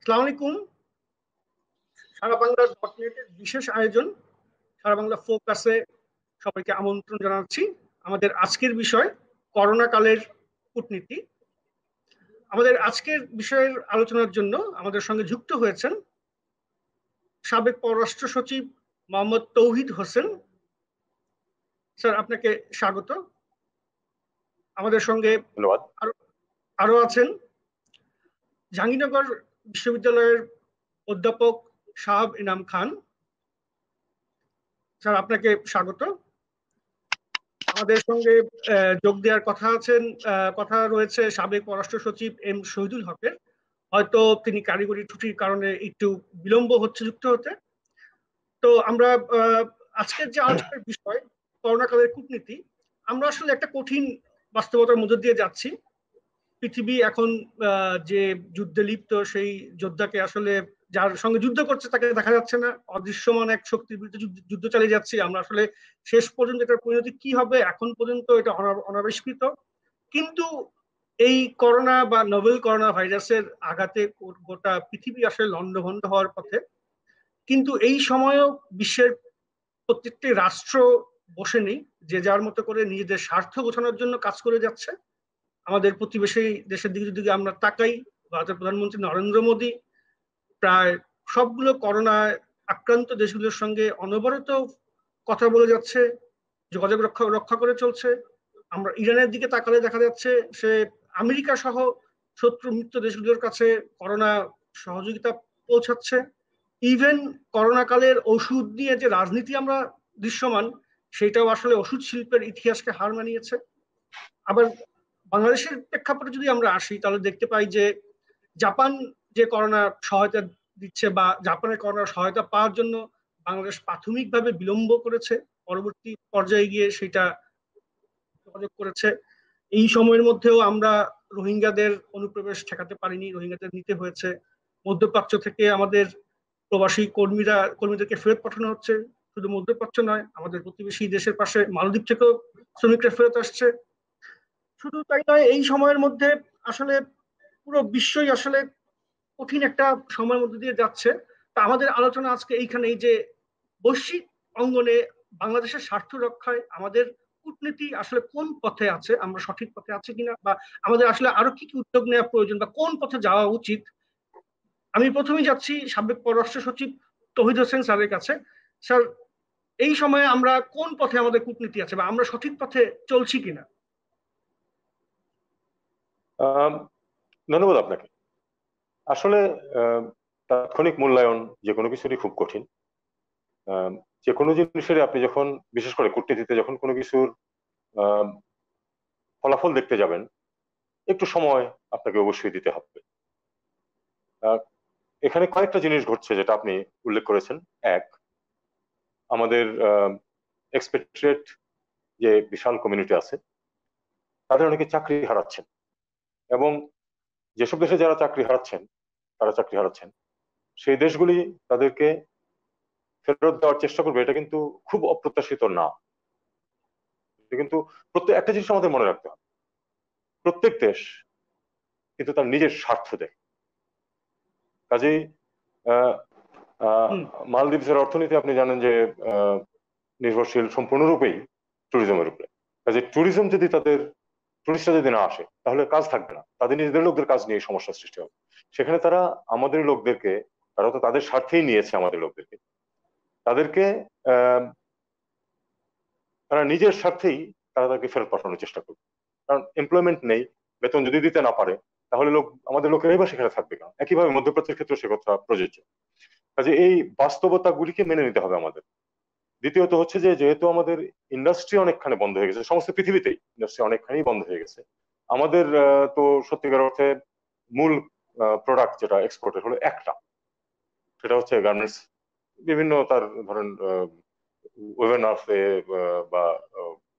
আসসালামু আলাইকুম। সারা বাংলা ডটনেটের বিশেষ আয়োজন সারা বাংলা ফোকাসে সবাইকে আমন্ত্রণ জানাচ্ছি। আমাদের আজকের বিষয় করোনা কালের কূটনীতি। আমাদের আজকের বিষয়ের আলোচনার জন্য আমাদের সঙ্গে যুক্ত হয়েছেন সাবেক পররাষ্ট্র সচিব মোহাম্মদ তৌহিদ হোসেন। স্যার, আপনাকে স্বাগত। আমাদের সঙ্গে ধন্যবাদ। আরো আছেন জাহাঙ্গীরনগর বিশ্ববিদ্যালয়ের অধ্যাপক শাহাব ইনাম খান। স্যার, আপনাকে স্বাগত। আমাদের সঙ্গে যোগ দেওয়ার কথা রয়েছে সাবেক পররাষ্ট্র সচিব এম শহীদুল হকের। হয়তো তিনি কারিগরি ত্রুটির কারণে একটু বিলম্ব হচ্ছে যুক্ত হতে। তো আমরা আজকের যে আলোচনার বিষয় করোনাকালের কূটনীতি, আমরা আসলে একটা কঠিন বাস্তবতার মধ্য দিয়ে যাচ্ছি। পৃথিবী এখন যে যুদ্ধে লিপ্ত, সেই যোদ্ধাকে আসলে যার সঙ্গে যুদ্ধ করছে তাকে দেখা যাচ্ছে না। অদৃশ্যমান এক শক্তির বিরুদ্ধে যুদ্ধ চালিয়ে যাচ্ছি আমরা। আসলে শেষ পর্যন্ত এটার পরিণতি কি হবে এখন পর্যন্ত এটা অনাবিষ্কৃত। কিন্তু এই করোনা বা নোভেল করোনা ভাইরাসের আঘাতে গোটা পৃথিবী আসলে লন্ডভন্ড হওয়ার পথে। কিন্তু এই সময়েও বিশ্বের প্রত্যেকটি রাষ্ট্র বসে নেই, যে যার মতো করে নিজেদের স্বার্থ গোছানোর জন্য কাজ করে যাচ্ছে। আমাদের প্রতিবেশী দেশের দিকে যদি আমরা তাকাই, ভারতের প্রধানমন্ত্রী নরেন্দ্র মোদী প্রায় সবগুলো করোনায় আক্রান্ত দেশগুলোর সঙ্গে অনবরত কথা বলে যাচ্ছে, যোগাযোগ রক্ষা করে চলছে। আমরা ইরানের দিকে তাকালে দেখা যাচ্ছে সে আমেরিকা সহ শত্রু মিত্র দেশগুলোর কাছে করোনা সহযোগিতা পৌঁছাচ্ছে। ইভেন করোনা কালের ওষুধ নিয়ে যে রাজনীতি আমরা দৃশ্যমান, সেটাও আসলে ওষুধ শিল্পের ইতিহাসকে হার মানিয়েছে। আবার বাংলাদেশের প্রেক্ষাপটে যদি আমরা আসি, তাহলে দেখতে পাই যে জাপান যে করোনা সহায়তা দিচ্ছে বা জাপানের করোনা সহায়তা পাওয়ার জন্য বাংলাদেশ প্রাথমিকভাবে বিলম্ব করেছে, পরবর্তী পর্যায়ে গিয়ে সেটা যোগাযোগ করেছে। এই সময়ের মধ্যেও আমরা রোহিঙ্গাদের অনুপ্রবেশ ঠেকাতে পারিনি, রোহিঙ্গাদের নিতে হয়েছে। মধ্যপ্রাচ্য থেকে আমাদের প্রবাসী কর্মীদেরকে ফেরত পাঠানো হচ্ছে। শুধু মধ্যপ্রাচ্য নয়, আমাদের প্রতিবেশী দেশের পাশে মালদ্বীপ থেকেও শ্রমিকরা ফেরত আসছে। শুধু তাই নয়, এই সময়ের মধ্যে আসলে পুরো বিশ্বই আসলে কঠিন একটা সময়ের মধ্যে দিয়ে যাচ্ছে। তা আমাদের আলোচনা আজকে এইখানেই যে বৈশ্বিক অঙ্গনে বাংলাদেশের স্বার্থ রক্ষায় আমাদের কূটনীতি আসলে কোন পথে আছে, আমরা সঠিক পথে আছি কিনা, বা আমাদের আসলে আরো কি কি উদ্যোগ নেওয়া প্রয়োজন বা কোন পথে যাওয়া উচিত। আমি প্রথমেই যাচ্ছি সাবেক পররাষ্ট্র সচিব তৌহিদ হোসেন স্যারের কাছে। স্যার, এই সময়ে আমরা কোন পথে আমাদের কূটনীতি আছে বা আমরা সঠিক পথে চলছি কিনা? ধন্যবাদ আপনাকে। আসলে তাৎক্ষণিক মূল্যায়ন যে কোনো কিছুরই খুব কঠিন। যে কোনো জিনিসের আপনি যখন, বিশেষ করে কূটনীতিতে যখন কোনো কিছুর ফলাফল দেখতে যাবেন, একটু সময় আপনাকে অবশ্যই দিতে হবে। এখানে কয়েকটা জিনিস ঘটছে যেটা আপনি উল্লেখ করেছেন। এক, আমাদের এক্সপেট্রিয়েট যে বিশাল কমিউনিটি আছে, তাদের অনেকে চাকরি হারাচ্ছেন, এবং যেসব দেশে যারা চাকরি হারাচ্ছেন সেই দেশগুলি তাদেরকে ফেরত দেওয়ার চেষ্টা করবে, এটা কিন্তু খুব অপ্রত্যাশিত না। এটা কিন্তু একটা জিনিস আমাদের মনে রাখতে হবে, প্রত্যেক দেশ কিন্তু তার নিজের স্বার্থ দেখে। কাজেই মালদ্বীপের অর্থনীতি আপনি জানেন যে নির্ভরশীল সম্পূর্ণরূপেই ট্যুরিজমের উপরে। কাজে টুরিস্টরা যদি না আসে তাহলে কাজ থাকবে না, তাদের নিজেদের লোকদের কাজ নিয়ে সমস্যার সৃষ্টি হবে। সেখানে তারা আমাদের লোকদেরকে, তারা তো তাদের স্বার্থেই নিয়েছে আমাদের লোকদেরকে, তাদেরকে তারা নিজের স্বার্থেই তাদেরকে ফেরত পাঠানোর চেষ্টা করবে। কারণ এমপ্লয়মেন্ট নেই, বেতন যদি দিতে না পারে তাহলে আমাদের লোকেরাই বা সেখানে থাকবে কেন? একইভাবে মধ্যপ্রাচ্যের ক্ষেত্রে সে কথা প্রযোজ্য। কাজে এই বাস্তবতাগুলিকে মেনে নিতে হবে আমাদের। দ্বিতীয়ত হচ্ছে যে, যেহেতু আমাদের ইন্ডাস্ট্রি অনেকখানি বন্ধ হয়ে গেছে, সমস্ত পৃথিবীতেই ইন্ডাস্ট্রি অনেকখানি বন্ধ হয়ে গেছে, আমাদের তো সত্যিকার অর্থে মূল প্রোডাক্ট যেটা এক্সপোর্টের হলো একটা, সেটা হচ্ছে গার্মেন্টস। বিভিন্ন তার ধরেন ওভেন আছে বা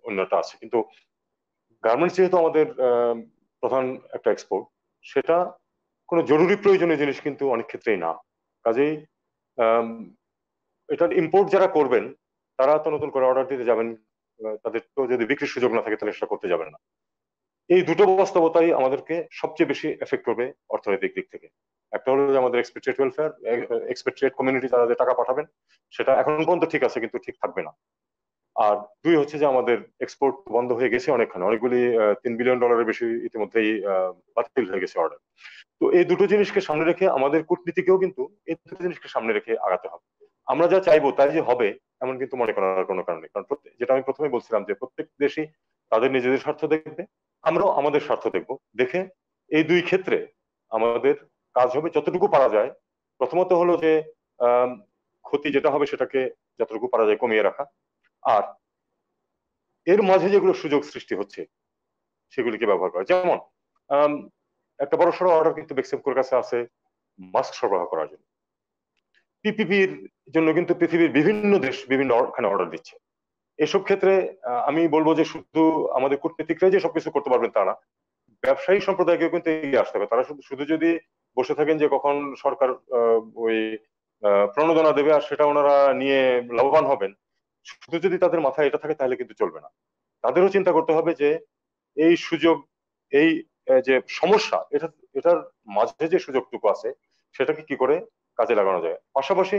অন্যটা আছে, কিন্তু গার্মেন্টস যেহেতু আমাদের প্রধান একটা এক্সপোর্ট, সেটা কোনো জরুরি প্রয়োজনীয় জিনিস কিন্তু অনেক ক্ষেত্রেই না। কাজেই এটার ইম্পোর্ট যারা করবেন তারা তো নতুন করে অর্ডার দিতে যাবেন, তাদের তো যদি বিক্রির সুযোগ না থাকে তাহলে সেটা করতে যাবেন না। এই দুটো বাস্তবতাই আমাদেরকে সবচেয়ে বেশি এফেক্ট করবে অর্থনৈতিক দিক থেকে। একটা হলো যে আমাদের এক্সপেট্রিয়েট ওয়েলফেয়ার, এক্সপেট্রিয়েট কমিউনিটি যারা যে টাকা পাঠাবেন সেটা এখন পর্যন্ত ঠিক আছে কিন্তু ঠিক থাকবে না। আর দুই হচ্ছে যে আমাদের এক্সপোর্ট বন্ধ হয়ে গেছে অনেকখানে, অনেকগুলি $3 বিলিয়ন বেশি ইতিমধ্যেই বাতিল হয়ে গেছে অর্ডার। তো এই দুটো জিনিসকে সামনে রেখে আমাদের কূটনীতিকেও কিন্তু এই দুটো জিনিসকে সামনে রেখে আগাতে হবে। আমরা যা চাইবো তাই যে হবে এমন কিন্তু মনে করার কোনো কারণ নেই, কারণ যেটা আমি প্রথমে বলছিলাম যে প্রত্যেক দেশই তাদের নিজেদের স্বার্থ দেখবে, আমরাও আমাদের স্বার্থ দেখবো। দেখে এই দুই ক্ষেত্রে আমাদের কাজ হবে যতটুকু পারা যায়। প্রথমত হলো যে আহ ক্ষতি যেটা হবে সেটাকে যতটুকু পারা যায় কমিয়ে রাখা, আর এর মাঝে যেগুলো সুযোগ সৃষ্টি হচ্ছে সেগুলিকে ব্যবহার করা। যেমন আম, একটা বড় সড়ো অর্ডার কিন্তু বেক্সিমকোর কাছে আছে মাস্ক সরবরাহ করার জন্য। পিপিপির জন্য কিন্তু পৃথিবীর বিভিন্ন দেশ বিভিন্ন খানে অর্ডার দিচ্ছে। এসব ক্ষেত্রে আমি বলবো যে শুধু আমাদের কূটনীতিকরাই যে সবকিছু করতে পারবেন তা না, ব্যবসায়ী সম্প্রদায়কেও কিন্তু এগিয়ে আসতে হবে। তারা শুধু শুধু যদি বসে থাকেন যে কখন সরকার ওই প্রণোদনা দেবে আর সেটা ওনারা নিয়ে লাভবান হবেন, শুধু যদি তাদের মাথায় এটা থাকে তাহলে কিন্তু চলবে না। তাদেরও চিন্তা করতে হবে যে এই সুযোগ, এই যে সমস্যা, এটার মাঝে যে সুযোগটুকু আছে সেটাকে কি করে কাজে লাগানো যায়। পাশাপাশি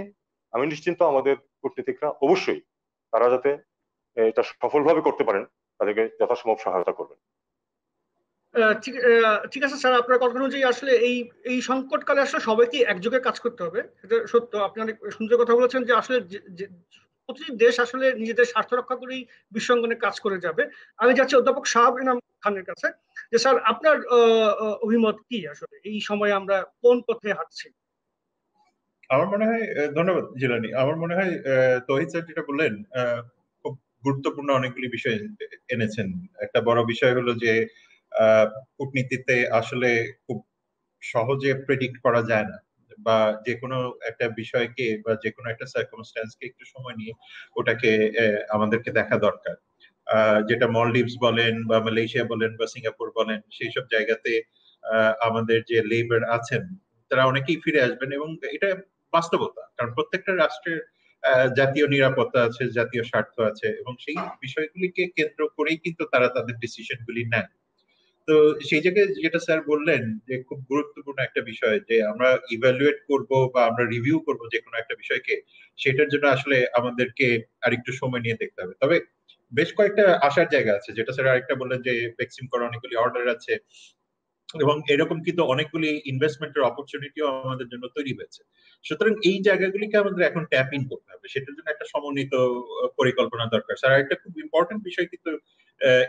আমি নিশ্চিন্ত আমাদের কূটনীতিকরা অবশ্যই তারা যাতে এটা সফলভাবে করতে পারেন তাদেরকে যথাসম্ভব সহায়তা করবেন। ঠিক ঠিক আছে স্যার, আপনার কথা অনুযায়ী আসলে এই এই সংকটকালে আসলে সবাইকে একযোগে কাজ করতে হবে, এটা সত্য। আপনি অনেক সুন্দর কথা বলেছেন যে আসলে প্রতিটি দেশ আসলে নিজেদের স্বার্থ রক্ষা করেই বিশ্বঙ্গনে কাজ করে যাবে। আমি যাচ্ছি অধ্যাপক শাহাব ইনাম খানের কাছে, যে স্যার আপনার অভিমত কি আসলে এই সময়ে আমরা কোন পথে হাঁটছি? আমার মনে হয়, ধন্যবাদ জিলানি। আমার মনে হয় তৌহিদ স্যার যেটা বললেন খুব গুরুত্বপূর্ণ অনেকগুলি বিষয় এনেছেন। একটা বড় বিষয় হলো যে কূটনীতিতে আসলে খুব সহজে প্রেডিক্ট করা যায় না, বা যে কোনো একটা বিষয়কে বা যে কোনো একটা সার্কামস্ট্যান্সকে একটু সময় নিয়ে ওটাকে আমাদেরকে দেখা দরকার। যেটা মলডিভস বলেন বা মালয়েশিয়া বলেন বা সিঙ্গাপুর বলেন, সেই সব জায়গাতে আমাদের যে লেবার আছেন তারা অনেকেই ফিরে আসবেন, এবং এটা বাস্তবতা। কারণ প্রত্যেকটা রাষ্ট্রের জাতীয় নিরাপত্তা আছে, জাতীয় স্বার্থ আছে, এবং সেই বিষয়গুলিকে কেন্দ্র করেই কিন্তু তারা তাদের ডিসিশন গুলি নেন। তো সেই জায়গায় যেটা স্যার বললেন যে খুব গুরুত্বপূর্ণ একটা বিষয়, যে আমরা ইভ্যালুয়েট করব বা আমরা রিভিউ করব যে কোনো একটা বিষয়কে, সেটার জন্য আসলে আমাদেরকে আরেকটু সময় নিয়ে দেখতে হবে। তবে বেশ কয়েকটা আশার জায়গা আছে, যেটা স্যার আরেকটা বললেন যে বেক্সিম করার অনেকগুলি অর্ডার আছে, এবং এরকম কিন্তু অনেকগুলি ইনভেস্টমেন্টের অপরচুনিটিও আমাদের জন্য তৈরি হয়েছে। সুতরাং এই জায়গাগুলিকে আমাদের এখন ট্যাপ ইন করতে হবে, সেটার জন্য একটা সমন্বিত পরিকল্পনা দরকার। স্যার একটা খুব ইম্পর্টেন্ট বিষয় কিন্তু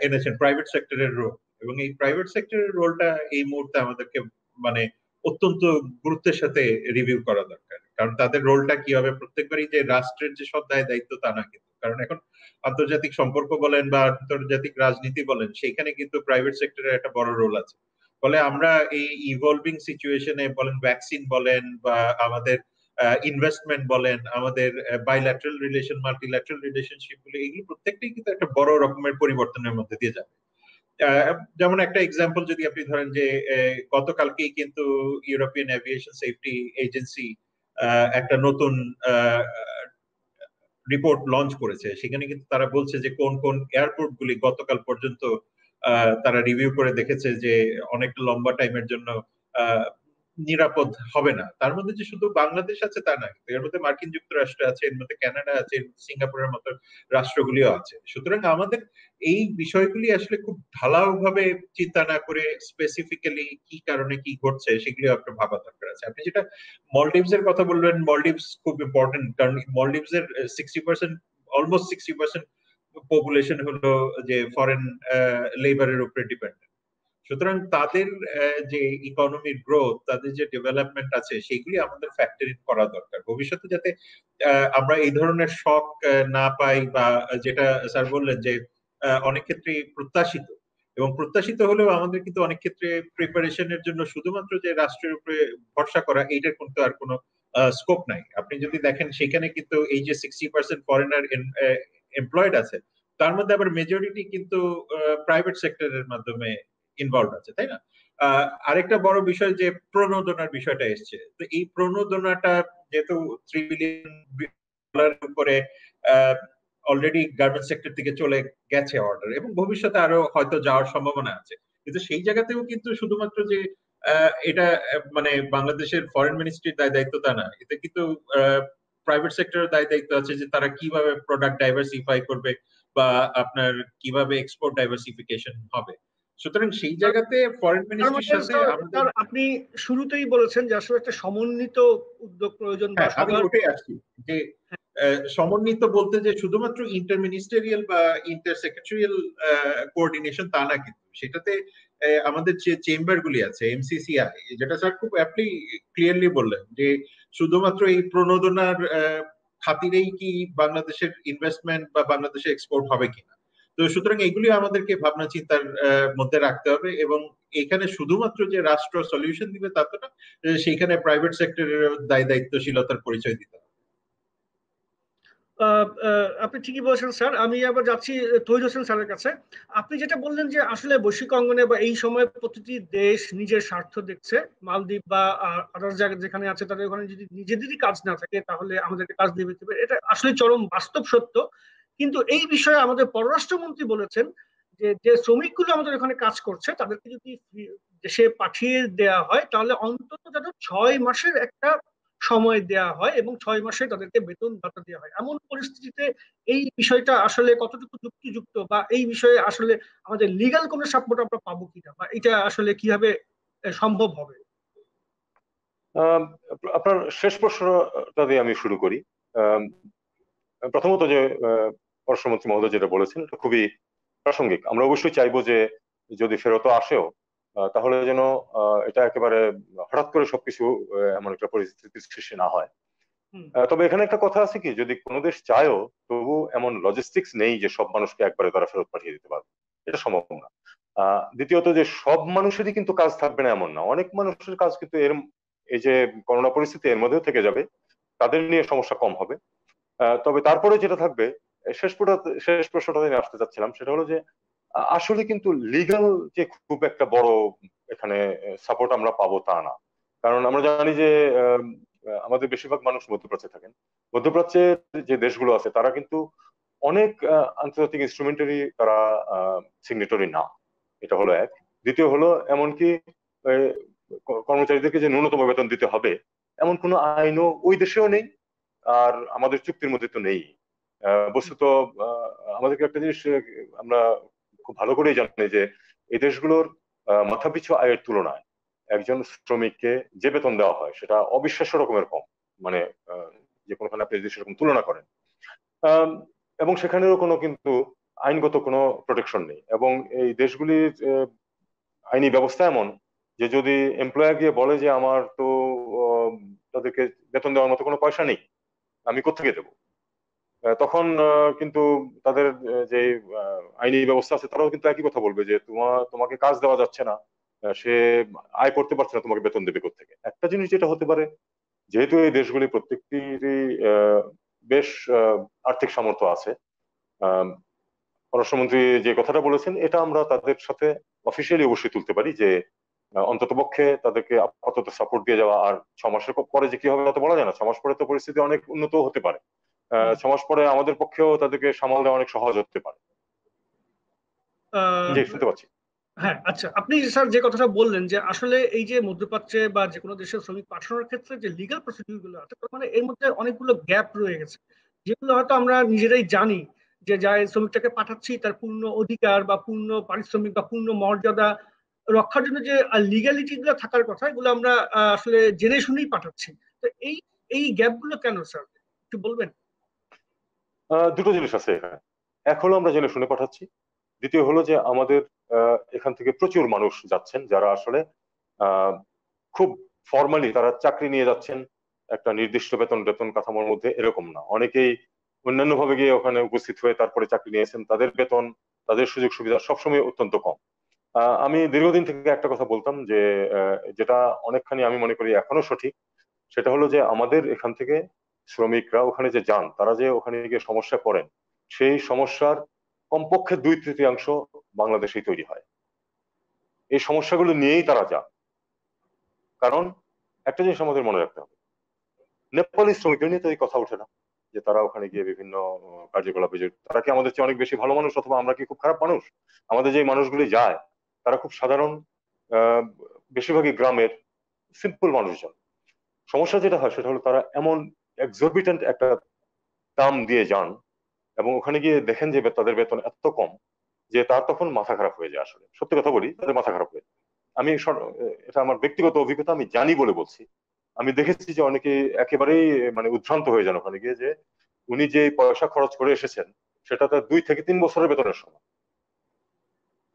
এনেছেন, প্রাইভেট সেক্টরের রোল। এবং এই প্রাইভেট সেক্টরের রোলটা এই মুহূর্তে আমাদেরকে মানে অত্যন্ত গুরুত্বের সাথে রিভিউ করা দরকার। কারণ তাদের রোলটা কি হবে, প্রত্যেকবারই যে রাষ্ট্রের যে সব দায় দায়িত্ব তা না কিন্তু। কারণ এখন আন্তর্জাতিক সম্পর্ক বলেন বা আন্তর্জাতিক রাজনীতি বলেন, সেখানে কিন্তু প্রাইভেট সেক্টরের একটা বড় রোল আছে। ফলে আমরা এই ইভলভিং সিচুয়েশনে বলেন, ভ্যাকসিন বলেন বা আমাদের ইনভেস্টমেন্ট বলেন, আমাদের বাইল্যাটারাল রিলেশন, মাল্টিল্যাটারাল রিলেশনশিপ গুলো, এগুলো প্রত্যেকটাই কিন্তু একটা বড় রকমের পরিবর্তনের মধ্যে দিয়ে যাবে। যেমন একটা এক্সাম্পল যদি আপনি ধরেন যে গতকালকেই কিন্তু ইউরোপিয়ান এভিয়েশন সেফটি এজেন্সি একটা নতুন রিপোর্ট লঞ্চ করেছে। সেখানে কিন্তু তারা বলছে যে কোন কোন এয়ারপোর্ট গুলি গতকাল পর্যন্ত তারা রিভিউ করে দেখেছে যে অনেকটা লম্বা টাইমের জন্য নিরাপদ হবে না। তার মধ্যে যে শুধু বাংলাদেশ আছে তা না, এর মধ্যে মার্কিন যুক্তরাষ্ট্র আছে, এর মধ্যে কানাডা আছে, সিঙ্গাপুরের মতো রাষ্ট্রগুলিও আছে। সুতরাং আমাদের এই বিষয়গুলি আসলে খুব ঢালাও ভাবে চিন্তা না করে স্পেসিফিক্যালি কি কারণে কি ঘটছে সেগুলি আপনার ভাবা দরকার আছে। আপনি যেটা মলডিভস এর কথা বললেন, মলডিভস খুব ইম্পর্টেন্ট, কারণ মলডিভস এর 60%, অলমোস্ট 60% পপুলেশন হলো যে ফরেন লেবারের উপরে ডিপেন্ডেন্ট। সুতরাং তাদের যে ইকোনমির গ্রোথ, তাদের যে ডেভেলপমেন্ট আছে, সেগুলি আমাদের ফ্যাক্টর ইন করা দরকার ভবিষ্যতে, যাতে আমরা এই ধরনের শক না পাই, বা যেটা স্যার বললেন যে অনেক ক্ষেত্রে প্রত্যাশিত, এবং প্রত্যাশিত হলেও আমাদের কিন্তু অনেক ক্ষেত্রে প্রিপারেশনের জন্য শুধুমাত্র যে রাষ্ট্রের উপরে ভরসা করা, এইটার কিন্তু আর কোনো স্কোপ নাই। আপনি যদি দেখেন সেখানে কিন্তু এই যে 60% ফরেনার এমপ্লয়েড আছে, তার মধ্যে আবার মেজরিটি কিন্তু প্রাইভেট সেক্টরের মাধ্যমে ইনভলভ আছে, তাই না? আরেকটা বড় বিষয় যে প্রণোদনার বিষয়টা এসছে, তো এই প্রণোদনাটা যেহেতু $3 বিলিয়ন উপরে অলরেডি গার্মেন্টস সেক্টর থেকে চলে গেছে অর্ডার, এবং ভবিষ্যতে আরো হয়তো যাওয়ার সম্ভাবনা আছে। কিন্তু সেই জায়গাতেও কিন্তু শুধুমাত্র যে এটা মানে বাংলাদেশের ফরেন মিনিস্ট্রির দায়িত্ব তা না, এতে কিন্তু প্রাইভেট সেক্টরের দায়িত্ব আছে যে তারা কিভাবে প্রোডাক্ট ডাইভার্সিফাই করবে বা আপনার কিভাবে এক্সপোর্ট ডাইভার্সিফিকেশন হবে। সুতরাং সেই জায়গাতে ফরেন মিনিস্ট্রির সাথে আমাদের, আপনি শুরুতেই বলেছেন যে আসলে একটা সমন্বিত উদ্যোগ প্রয়োজন বা হ্যাঁ আমি সবার। ওটাই আসছি যে সমন্বিত বলতে যে শুধুমাত্র ইন্টার মিনিস্টেরিয়াল বা ইন্টার সেক্রেটারিয়াল কোঅর্ডিনেশন তা না, কিন্তু সেটাতে আমাদের যে চেম্বার গুলি আছে এমসিসিআই, যেটা স্যার খুব অ্যাপ্টলি ক্লিয়ারলি বললেন যে শুধুমাত্র এই প্রণোদনার খাতিরেই কি বাংলাদেশের ইনভেস্টমেন্ট বা বাংলাদেশের এক্সপোর্ট হবে কিনা। তো সুতরাং এগুলি আমাদেরকে ভাবনা চিন্তার মধ্যে রাখতে হবে, এবং এখানে শুধুমাত্র যে রাষ্ট্র সলিউশন দিবে তা তো না, সেইখানে প্রাইভেট সেক্টরের দায়িত্বশীলতার পরিচয় দিতে হবে। আপনি ঠিকই বলেছেন স্যার। আমি আবার যাচ্ছি তহিদ হোসেন স্যারের কাছে। আপনি যেটা বললেন যে আসলে বৈশ্বিক অঙ্গনে বা এই সময় প্রতিটি দেশ নিজের স্বার্থ দেখছে। মালদ্বীপ বা আদার জায়গা যেখানে আছে তাদের ওখানে যদি নিজেদেরই কাজ না থাকে তাহলে আমাদেরকে কাজ দিয়ে দিতে হবে, এটা আসলে চরম বাস্তব সত্য। কিন্তু এই বিষয়ে আমাদের পররাষ্ট্রমন্ত্রী বলেছেন যে যে শ্রমিকগুলো আমাদের এখানে কাজ করছে তাদেরকে যদি দেশে পাঠিয়ে দেওয়া হয় তাহলে অন্তত যাতে 6 মাসের একটা সময় দেয়া হয় এবং 6 মাসে তাদেরকে বেতন ভাতা দেওয়া হয়। এমন পরিস্থিতিতে এই বিষয়টা আসলে কতটুকু যুক্তিযুক্ত বা এই বিষয়ে আসলে আমাদের লিগ্যাল কোনো সাপোর্ট আমরা পাবো কিনা বা এটা আসলে কিভাবে সম্ভব হবে? আপনার শেষ প্রশ্নটা দিয়ে আমি শুরু করি। প্রথমত যে পররাষ্ট্রমন্ত্রী মহোদয় যেটা বলেছেন এটা খুবই প্রাসঙ্গিক। আমরা অবশ্যই চাইবো যে যদি ফেরত আসেও তাহলে যেন এটা একেবারে হঠাৎ করে সবকিছু এমন একটা পরিস্থিতির সৃষ্টি না হয়। তবে এখানে একটা কথা আছে কি, যদি কোনো দেশ চায়ও তবু এমন লজিস্টিক্স নেই যে সব মানুষকে একবারে তারা ফেরত পাঠিয়ে দিতে পারবে, এটা সম্ভব না। দ্বিতীয়ত যে সব মানুষেরই কিন্তু কাজ থাকবে না এমন না, অনেক মানুষের কাজ কিন্তু এই যে করোনা পরিস্থিতি এর মধ্যেও থেকে যাবে, তাদের নিয়ে সমস্যা কম হবে। তবে তারপরে যেটা থাকবে, শেষ প্রশ্নটা আমি আসতে চাচ্ছিলাম, সেটা হলো যে আসলে কিন্তু লিগ্যাল যে খুব একটা বড় এখানে সাপোর্ট আমরা পাবো তা না। কারণ আমরা জানি যে আমাদের বেশিরভাগ মানুষ মধ্যপ্রাচ্যে থাকেন। মধ্যপ্রাচ্যের যে দেশগুলো আছে তারা কিন্তু অনেক আন্তর্জাতিক ইনস্ট্রুমেন্টারি তারা সিগনেটরি না, এটা হলো এক। দ্বিতীয় হলো এমনকি কর্মচারীদেরকে যে ন্যূনতম বেতন দিতে হবে এমন কোনো আইনও ওই দেশেও নেই, আর আমাদের চুক্তির মধ্যে তো নেই। বস্তুত আমাদেরকে একটা জিনিস আমরা খুব ভালো করেই জানি যে এই দেশগুলোর মাথাপিছু আয়ের তুলনায় একজন শ্রমিককে যে বেতন দেওয়া হয় সেটা অবিশ্বাস্য রকমের কম। মানে যে কোনোখানে আপনি যদি সেরকম তুলনা করেন, আম, এবং সেখানেও কোনো কিন্তু আইনগত কোনো প্রোটেকশন নেই। এবং এই দেশগুলির আইনি ব্যবস্থা এমন যে যদি এমপ্লয়ার গিয়ে বলে যে আমার তো তাদেরকে বেতন দেওয়ার মতো কোনো পয়সা নেই, আমি কোত্থেকে দেবো, তখন কিন্তু তাদের যে আইনি ব্যবস্থা আছে তারাও কিন্তু একই কথা বলবে যে তোমাকে কাজ দেওয়া যাচ্ছে না, সে আয় করতে পারছে না, তোমাকে বেতন দেবে কোত্থেকে। একটা জিনিস যেটা হতে পারে, যেহেতু এই দেশগুলি প্রত্যেকটিরই বেশ আর্থিক সামর্থ্য আছে, আহ, পররাষ্ট্রমন্ত্রী যে কথাটা বলেছেন এটা আমরা তাদের সাথে অফিসিয়ালি অবশ্যই তুলতে পারি যে অন্তত পক্ষে তাদেরকে আপাতত সাপোর্ট দিয়ে যাওয়া। আর 6 মাসের পরে যে কি হবে তা তো বলা যায় না, 6 মাস পরে তো পরিস্থিতি অনেক উন্নত হতে পারে, 6 মাস পরে আমাদের পক্ষেও তাদেরকে সামাল দেওয়া অনেক সহজ হতে পারে। জি, শুনতে পাচ্ছি। হ্যাঁ, আচ্ছা, আপনি স্যার যে কথাটা বললেন যে আসলে এই যে মধ্যপ্রাচ্যে বা যে কোনো দেশের শ্রমিক পাঠানোর ক্ষেত্রে যে লিগ্যাল প্রসিডিউর গুলো আছে তার মানে এর মধ্যে অনেকগুলো গ্যাপ রয়ে গেছে, যেগুলো হয়তো আমরা নিজেরাই জানি যে যাই শ্রমিকটাকে পাঠাচ্ছি তার পূর্ণ অধিকার বা পূর্ণ পারিশ্রমিক বা পূর্ণ মর্যাদা রক্ষার জন্য যে লিগ্যালিটি গুলো থাকার কথা এগুলো আমরা আসলে জেনে শুনেই পাঠাচ্ছি। তো এই এই গ্যাপ গুলো কেন স্যার, একটু বলবেন? দুটো জিনিস আছে এখানে। এক হলো আমরা জেনে শুনে পাঠাচ্ছি, দ্বিতীয় হলো যে আমাদের এখান থেকে প্রচুর মানুষ যাচ্ছেন যারা আসলে আহ, খুব ফর্মালি তারা চাকরি নিয়ে যাচ্ছেন একটা নির্দিষ্ট বেতন বেতন কাঠামোর মধ্যে, এরকম না। অনেকেই অন্যান্য ভাবে গিয়ে ওখানে উপস্থিত হয়ে তারপরে চাকরি নিয়েছেন, তাদের বেতন তাদের সুযোগ সুবিধা সবসময় অত্যন্ত কম। আমি দীর্ঘদিন থেকে একটা কথা বলতাম যে যেটা অনেকখানি আমি মনে করি এখনো সঠিক, সেটা হলো যে আমাদের এখান থেকে শ্রমিকরা ওখানে যে যান তারা যে ওখানে গিয়ে সমস্যা পড়েন, সেই সমস্যার কমপক্ষে 2/3 বাংলাদেশেই তৈরি হয়। এই সমস্যাগুলো নিয়েই তারা যান। কারণ একটা জিনিস আমাদের মনে রাখতে হবে, নেপালি শ্রমিকদের নিয়ে তো এই কথা ওঠে না যে তারা ওখানে গিয়ে বিভিন্ন কার্যকলাপে তারা কি আমাদের চেয়ে অনেক বেশি ভালো মানুষ অথবা আমরা কি খুব খারাপ মানুষ। আমাদের যে মানুষগুলি যায় তারা খুব সাধারণ, বেশিরভাগই গ্রামের সিম্পল মানুষজন। সমস্যা যেটা হয় সেটা হলো তারা এমন এক্সরবিটেন্ট একটা দাম দিয়ে যান এবং ওখানে গিয়ে দেখেন যে তাদের বেতন এত কম যে তার তখন মাথা খারাপ হয়ে যায়। আসলে সত্যি কথা বলি, তাদের মাথা খারাপ হয়ে যায়। আমি এটা আমার ব্যক্তিগত অভিজ্ঞতা, আমি জানি বলে বলছি। আমি দেখেছি যে অনেকে একেবারেই মানে উদ্ভ্রান্ত হয়ে যান ওখানে গিয়ে, যে উনি যে পয়সা খরচ করে এসেছেন সেটা তার 2 থেকে 3 বছরের বেতনের সমান।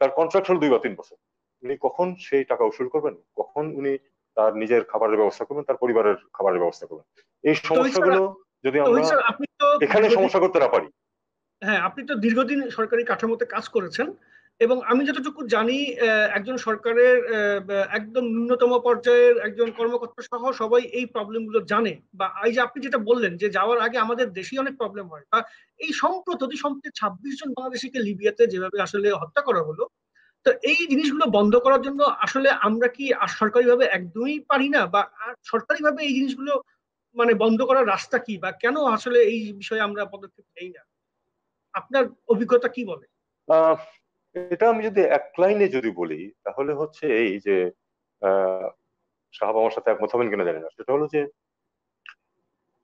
তার কন্ট্রাক্ট হল 2 বা 3 বছর। উনি কখন সেই টাকা উসুল করবেন, কখন উনি তার নিজের খাবারের ব্যবস্থা করবেন, তার পরিবারের খাবারের ব্যবস্থা করবেন? এই সমস্যাগুলো যদি আমরা আপনি তো এখানে সমস্যা করতে না পারি। হ্যাঁ, আপনি তো দীর্ঘদিন সরকারি কাঠামোতে কাজ করেছেন এবং আমি যতটুকু জানি একজন সরকারের একদম ন্যূনতম পর্যায়ের একজন কর্মকর্তা সহ সবাই এই প্রবলেমগুলো জানে। বা এই যে আপনি যেটা বললেন যে যাওয়ার আগে আমাদের দেশেই অনেক প্রবলেম হয়, বা এই সম্প্রতি 26 জন বাংলাদেশিকে লিবিয়াতে যেভাবে আসলে হত্যা করা হলো, তো এই জিনিসগুলো বন্ধ করার জন্য আসলে আমরা কি সরকারিভাবে একদমই পারি না, বা সরকারিভাবে এই জিনিসগুলো মানে বন্ধ করার রাস্তা কি, বা কেন আসলে এই বিষয়ে আমরা পদক্ষেপ নেই না? আপনার অভিজ্ঞতা কি বলে? আহ এটা আমি যদি এক লাইনে যদি বলি তাহলে হচ্ছে এই যে, আহ সাহাব আমার সাথে একমত হবেন কিনা জানি না, সেটা হলো যে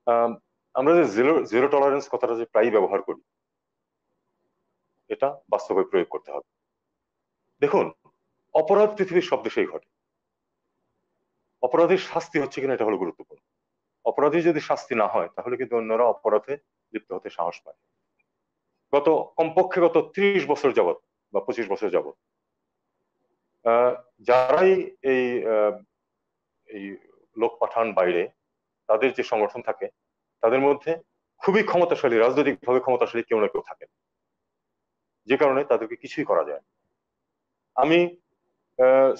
আহ, আমরা যে জিরো জিরো টলারেন্স কথাটা যে প্রায় ব্যবহার করি, এটা বাস্তবে প্রয়োগ করতে হবে। দেখুন, অপরাধ পৃথিবীর সব দেশেই ঘটে। অপরাধীর শাস্তি হচ্ছে কিনা এটা হলো গুরুত্বপূর্ণ। অপরাধী যদি শাস্তি না হয় তাহলে কিন্তু অন্যরা অপরাধে লিপ্ত হতে সাহস পায়। কমপক্ষে গত 30 বছর যাবত বা 25 বছর যাবত আহ, যারাই এই আহ, এই লোক পাঠান বাইরে, তাদের যে সংগঠন থাকে তাদের মধ্যে খুবই ক্ষমতাশালী, রাজনৈতিকভাবে ক্ষমতাশালী কেউ না কেউ থাকেন, যে কারণে তাদেরকে কিছুই করা যায় না। আমি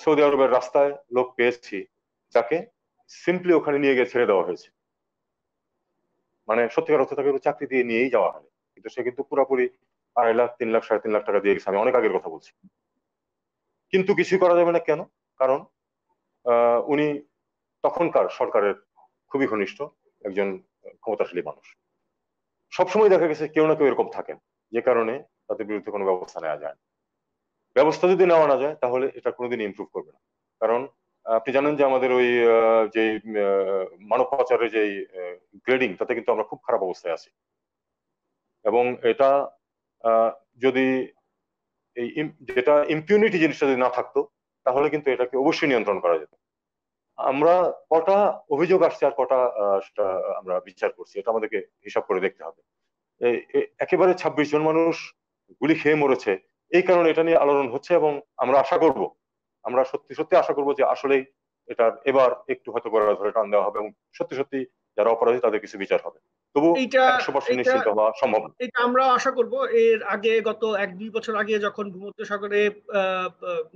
সৌদি আরবের রাস্তায় লোক পেয়েছি যাকে সিম্পলি ওখানে নিয়ে গিয়ে ছেড়ে দেওয়া হয়েছে। মানে সত্যিকার অর্থে তাকে চাকরি দিয়ে নিয়েই যাওয়া হয়নি, কিন্তু সে কিন্তু পুরোপুরি 2.5 লাখ 3 লাখ 3.5 লাখ টাকা দিয়ে গেছে। আমি অনেক আগের কথা বলছি। কিন্তু কিছুই করা যাবে না কেন? কারণ উনি তখনকার সরকারের খুবই ঘনিষ্ঠ একজন ক্ষমতাশালী মানুষ। সবসময় দেখা গেছে কেউ না কেউ এরকম থাকেন, যে কারণে তাদের বিরুদ্ধে কোনো ব্যবস্থা নেওয়া যায় না। ব্যবস্থা যদি নেওয়া না যায় তাহলে এটা কোনোদিন ইমপ্রুভ করবে না। কারণ আপনি জানেন যে আমাদের ওই যে মানব পাচারের যে গ্রেডিং, তাতে কিন্তু আমরা খুব খারাপ অবস্থায় আছি। এবং এটা যদি এই যেটা ইম্পিউনিটি জিনিসটা যদি না থাকতো তাহলে কিন্তু এটাকে অবশ্যই নিয়ন্ত্রণ করা যেত। আমরা কটা অভিযোগ আসছে আর কটা সেটা আমরা বিচার করছি, এটা আমাদেরকে হিসাব করে দেখতে হবে। একেবারে 26 জন মানুষ গুলি খেয়ে মরেছে, এই কারণে এটা নিয়ে আলোড়ন হচ্ছে। এবং আমরা আশা করব, আমরা সত্যি সত্যি আশা করব যে আসলেই এটার এবার একটু হয়তো গড়া ধরে টান দেওয়া হবে এবং সত্যি সত্যি যারা অপরাধী তাদের কিছু বিচার হবে। তবু এইটা 100% এইটা নিশ্চিন্ত হওয়া সম্ভব না। এটা আমরা আশা করব। এর আগে গত 1-2 বছর আগে যখন ভূমধ্যসাগরে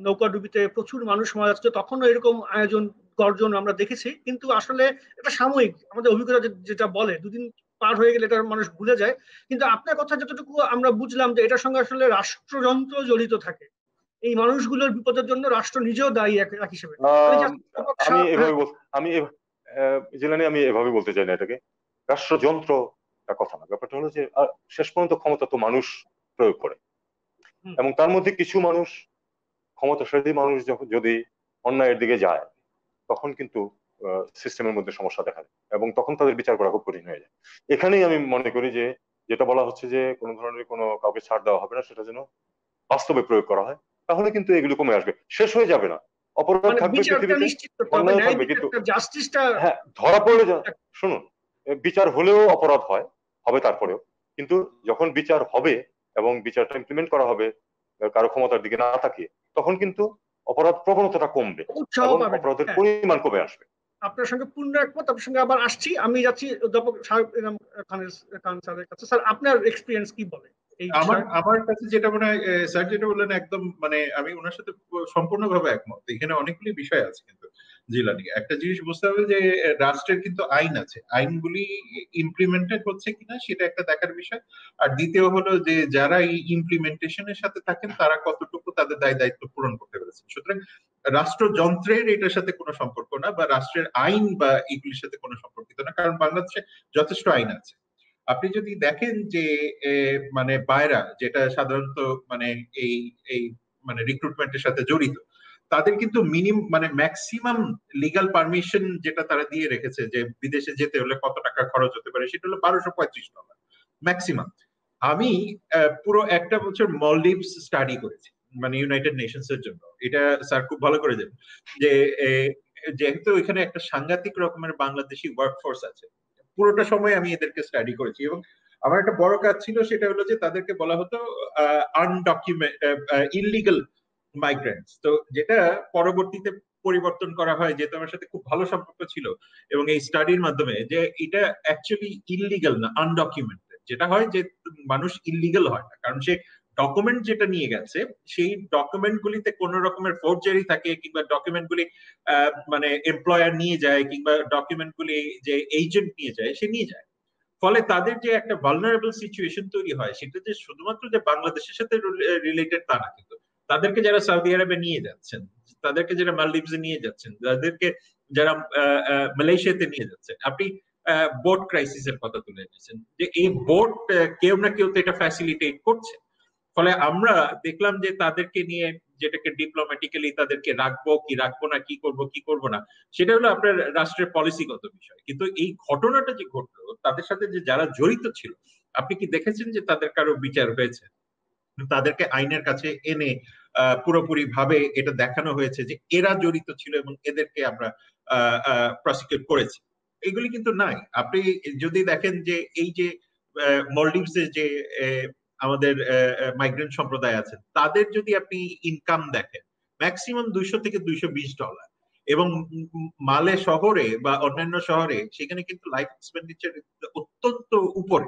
নৌকাডুবিতে প্রচুর মানুষ মারা যাচ্ছে, তখনও এরকম আয়োজন গর্জন আমরা দেখেছি, কিন্তু আসলে এটা সাময়িক। আমাদের অভিজ্ঞতা যেটা বলে 2 দিন পার হয়ে গেলে এটা মানুষ ভুলে যায়। কিন্তু আপনার কথা যতটুকু আমরা বুঝলাম যে এটার সঙ্গে আসলে রাষ্ট্রযন্ত্র জড়িত থাকে, এই মানুষগুলোর বিপদের জন্য রাষ্ট্র নিজেও দায়ী এক হিসেবে। আমি আহ, জাস্ট আমি হ্যাঁ, এভাবে আমি জিলানি আমি এভাবে বলতে চাই না এটাকে রাষ্ট্রযন্ত্র কথা না। ব্যাপারটা হলো যে শেষ পর্যন্ত ক্ষমতা তো মানুষ প্রয়োগ করে, হুম, এবং তার মধ্যে কিছু মানুষ, ক্ষমতাশালী মানুষ যখন যদি অন্যায়ের দিকে যায় তখন কিন্তু সিস্টেমের মধ্যে সমস্যা দেখা যায় এবং তখন তাদের বিচার করা খুব কঠিন হয়ে যায়। এখানেই আমি মনে করি যে যেটা বলা হচ্ছে যে কোনো ধরনের কোনো কাউকে ছাড় দেওয়া হবে না, সেটা যেন বাস্তবে প্রয়োগ করা হয়। তাহলে কিন্তু এগুলো কমে আসবে, শেষ হয়ে যাবে না। অপরাধ মানে থাকবে বিচারটা পৃথিবীতে, নিশ্চিত করতে হবে, অন্যায় ন্যায় থাকবে, কিন্তু বিচারটা, জাস্টিসটা। হ্যাঁ ধরা পড়লে শুনুন, বিচার হলেও অপরাধ হয়, হবে তারপরেও। কিন্তু যখন বিচার হবে এবং বিচারটা ইমপ্লিমেন্ট করা হবে কারো ক্ষমতার দিকে না তাকিয়ে, তখন কিন্তু অপরাধ প্রবণতাটা কমবে উৎসাহ এবং পাবেন। অপরাধের হ্যাঁ, পরিমাণ কমে আসবে। আপনার সঙ্গে পূর্ণ একমত। আপনার সঙ্গে আবার আসছি, আমি যাচ্ছি অধ্যাপক সাহেব ইনাম খান স্যারের কাছে। স্যার, আপনার এক্সপিরিয়েন্স কি বলে এই আমার বিষয়ে? আমার কাছে যেটা মনে হয়, স্যার যেটা বললেন একদম মানে আমি ওনার সাথে সম্পূর্ণভাবে একমত। এখানে অনেকগুলি বিষয় আছে কিন্তু জিলানি, একটা জিনিস বুঝতে হবে যে রাষ্ট্রের কিন্তু আইন আছে, আইনগুলি ইমপ্লিমেন্টেড হচ্ছে কিনা সেটা একটা দেখার বিষয়। আর দ্বিতীয় হলো যে যারা এই ইমপ্লিমেন্টেশনের সাথে থাকেন তারা কতটুকু তাদের দায় দায়িত্ব পূরণ করতে পেরেছেন। সুতরাং রাষ্ট্রযন্ত্রের এটার সাথে কোনো সম্পর্ক না, বা রাষ্ট্রের আইন বা এগুলির সাথে কোনো সম্পর্কিত না, কারণ বাংলাদেশে যথেষ্ট আইন আছে। আপনি যদি দেখেন যে মানে বায়রা যেটা সাধারণত মানে এই এই মানে রিক্রুটমেন্টের সাথে জড়িত, তাদের কিন্তু মানে ম্যাক্সিমাম লিগাল পারমিশন যেটা তারা দিয়ে রেখেছে যে বিদেশে যেতে হলে কত টাকা খরচ হতে পারে, সেটা হলো $1235 ম্যাক্সিমাম। আমি পুরো একটা বছর মলডিভস স্টাডি করেছি, মানে ইউনাইটেড নেশনস এর জন্য। এটা স্যার খুব ভালো করে জানেন যে যেহেতু এখানে একটা সাংঘাতিক রকমের বাংলাদেশি ওয়ার্কফোর্স আছে, পুরোটা সময় আমি এদেরকে স্টাডি করেছি। এবং আমার একটা বড় কাজ ছিল, সেটা হলো যে তাদেরকে বলা হতো আনডকুমেন্ট ইললিগাল মাইগ্রেন্টস, তো যেটা পরবর্তীতে পরিবর্তন করা হয়, যেহেতু আমার সাথে খুব ভালো সম্পর্ক ছিল এবং এই স্টাডির মাধ্যমে, যে এটা অ্যাকচুয়ালি ইললিগাল না, আনডকুমেন্টেড। যেটা হয় যে মানুষ ইললিগাল হয় না, কারণ সে ডকুমেন্ট যেটা নিয়ে গেছে সেই ডকুমেন্ট গুলিতে কোন রকমের ফোর্জারি থাকে, কিংবা ডকুমেন্ট গুলি মানে এমপ্লয়ার নিয়ে যায়, কিংবা ডকুমেন্ট গুলি যে এজেন্ট নিয়ে যায় সে নিয়ে যায়। ফলে তাদের যে একটা ভালনারেবল সিচুয়েশন তৈরি হয়, সেটা যে শুধুমাত্র যে বাংলাদেশের সাথে রিলেটেড তা না, কিন্তু তাদেরকে যারা সৌদি আরবে নিয়ে যাচ্ছেন, তাদেরকে যারা মালদ্বীপসে নিয়ে যাচ্ছেন, তাদেরকে যারা মালয়েশিয়াতে নিয়ে যাচ্ছেন, আপনি বোট ক্রাইসিসের কথা তুলে এনেছেন, যে এই বোট কেউ না কেউ তো এটা ফ্যাসিলিটেট করছে। ফলে আমরা দেখলাম যে তাদেরকে নিয়ে, যেটাকে ডিপ্লোম্যাটিক্যালি তাদেরকে রাখবো কি রাখবো না, কি করব কি করব না, সেটা হলো আপনার রাষ্ট্রের পলিসিগত বিষয়। কিন্তু এই ঘটনাটা যে ঘটলো, তাদের সাথে যে যারা জড়িত ছিল, আপনি কি দেখেছেন যে তাদের কারো বিচার হয়েছে? তাদেরকে আইনের কাছে এনে পুরোপুরি ভাবে এটা দেখানো হয়েছে যে এরা জড়িত ছিল এবং এদেরকে আমরা প্রসিকিউট করেছি? এগুলি কিন্তু নাই। আপনি যদি দেখেন যে এই যে মলডিভসে যে আমাদের মাইগ্রেন্ট সম্প্রদায় আছেন, তাদের যদি আপনি ইনকাম দেখেন, ম্যাক্সিমাম $200 থেকে $220, এবং মালে শহরে বা অন্যান্য শহরে সেখানে কিন্তু লাইফ এক্সপেন্ডিচার অত্যন্ত উপরে,